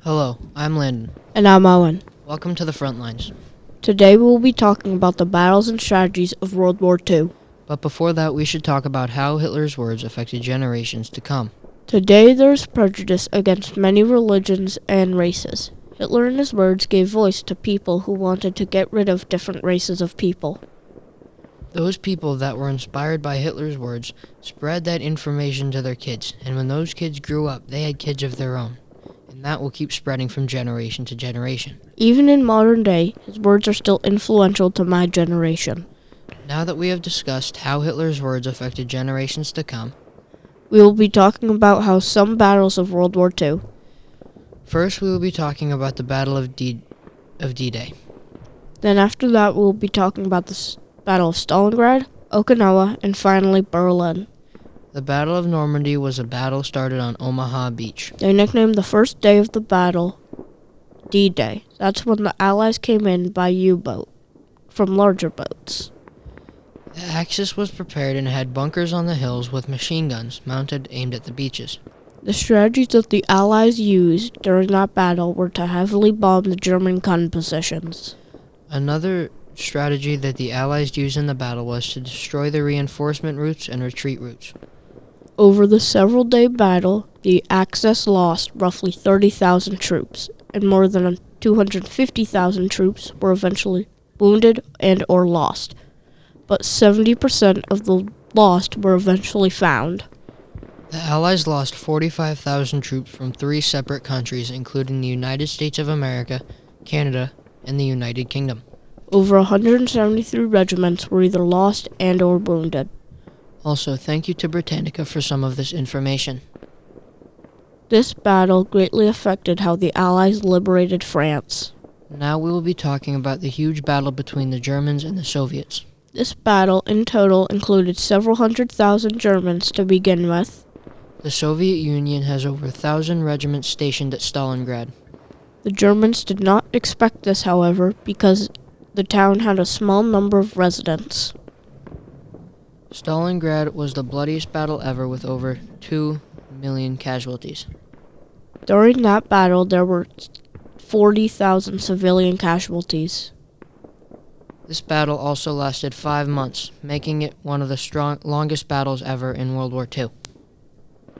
Hello, I'm Landon. And I'm Owen. Welcome to the Frontlines. Today we will be talking about the battles and strategies of World War II. But before that, we should talk about how Hitler's words affected generations to come. Today there is prejudice against many religions and races. Hitler and his words gave voice to people who wanted to get rid of different races of people. Those people that were inspired by Hitler's words spread that information to their kids, and when those kids grew up, they had kids of their own. And that will keep spreading from generation to generation. Even in modern day, his words are still influential to my generation. Now that we have discussed how Hitler's words affected generations to come, we will be talking about how some battles of World War II. First, we will be talking about the Battle of D-Day. Then after that, we will be talking about the Battle of Stalingrad, Okinawa, and finally Berlin. The Battle of Normandy was a battle started on Omaha Beach. They nicknamed the first day of the battle D-Day. That's when the Allies came in by U-boat from larger boats. The Axis was prepared and had bunkers on the hills with machine guns mounted aimed at the beaches. The strategies that the Allies used during that battle were to heavily bomb the German gun positions. Another strategy that the Allies used in the battle was to destroy the reinforcement routes and retreat routes. Over the several-day battle, the Axis lost roughly 30,000 troops, and more than 250,000 troops were eventually wounded and or lost. But 70% of the lost were eventually found. The Allies lost 45,000 troops from 3 separate countries, including the United States of America, Canada, and the United Kingdom. Over 173 regiments were either lost and or wounded. Also, thank you to Britannica for some of this information. This battle greatly affected how the Allies liberated France. Now we will be talking about the huge battle between the Germans and the Soviets. This battle in total included several 100,000 Germans to begin with. The Soviet Union has over 1,000 regiments stationed at Stalingrad. The Germans did not expect this, however, because the town had a small number of residents. Stalingrad was the bloodiest battle ever with over 2 million casualties. During that battle, there were 40,000 civilian casualties. This battle also lasted 5 months, making it one of the longest battles ever in World War II.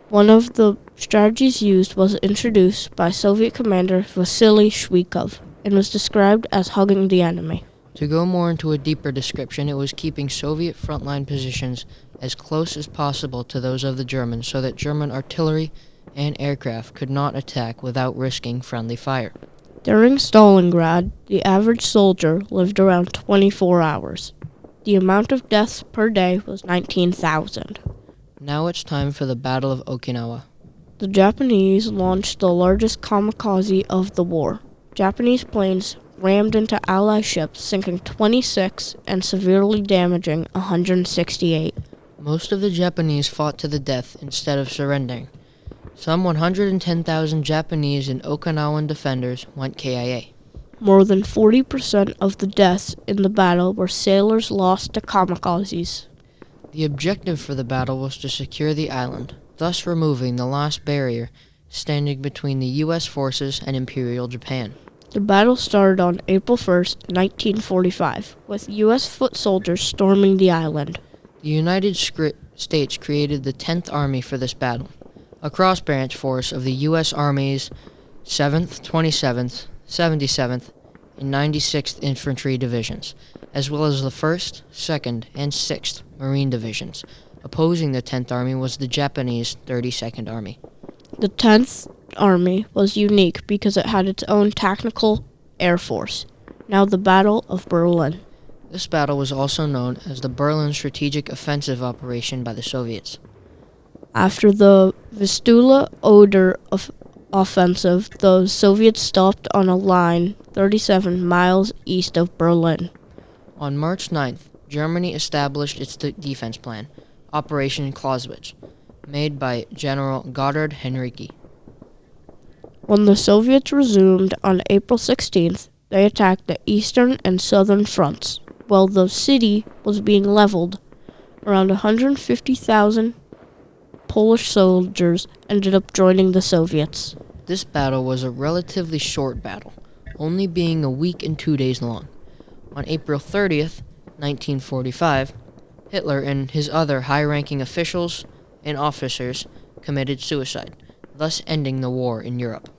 One of the strategies used was introduced by Soviet commander Vasily Shvykov and was described as hugging the enemy. To go more into a deeper description, it was keeping Soviet frontline positions as close as possible to those of the Germans so that German artillery and aircraft could not attack without risking friendly fire. During Stalingrad, the average soldier lived around 24 hours. The amount of deaths per day was 19,000. Now it's time for the Battle of Okinawa. The Japanese launched the largest kamikaze of the war. Japanese planes rammed into Allied ships, sinking 26 and severely damaging 168. Most of the Japanese fought to the death instead of surrendering. Some 110,000 Japanese and Okinawan defenders went KIA. More than 40% of the deaths in the battle were sailors lost to kamikazes. The objective for the battle was to secure the island, thus removing the last barrier standing between the U.S. forces and Imperial Japan. The battle started on April 1st, 1945, with U.S. foot soldiers storming the island. The United States created the 10th Army for this battle, a cross-branch force of the U.S. Army's 7th, 27th, 77th, and 96th Infantry Divisions, as well as the 1st, 2nd, and 6th Marine Divisions. Opposing the 10th Army was the Japanese 32nd Army. The 10th Army was unique because it had its own tactical air force. Now the Battle of Berlin. This battle was also known as the Berlin Strategic Offensive Operation by the Soviets. After the Vistula-Oder offensive, the Soviets stopped on a line 37 miles east of Berlin. On March 9th, Germany established its defense plan, Operation Clausewitz, made by General Gotthard Henrici. When the Soviets resumed on April 16th, they attacked the eastern and southern fronts. While the city was being leveled, around 150,000 Polish soldiers ended up joining the Soviets. This battle was a relatively short battle, only being a week and 2 days long. On April 30th, 1945, Hitler and his other high-ranking officials and officers committed suicide, thus ending the war in Europe.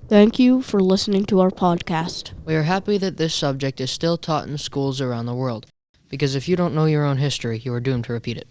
Thank you for listening to our podcast. We are happy that this subject is still taught in schools around the world, because if you don't know your own history, you are doomed to repeat it.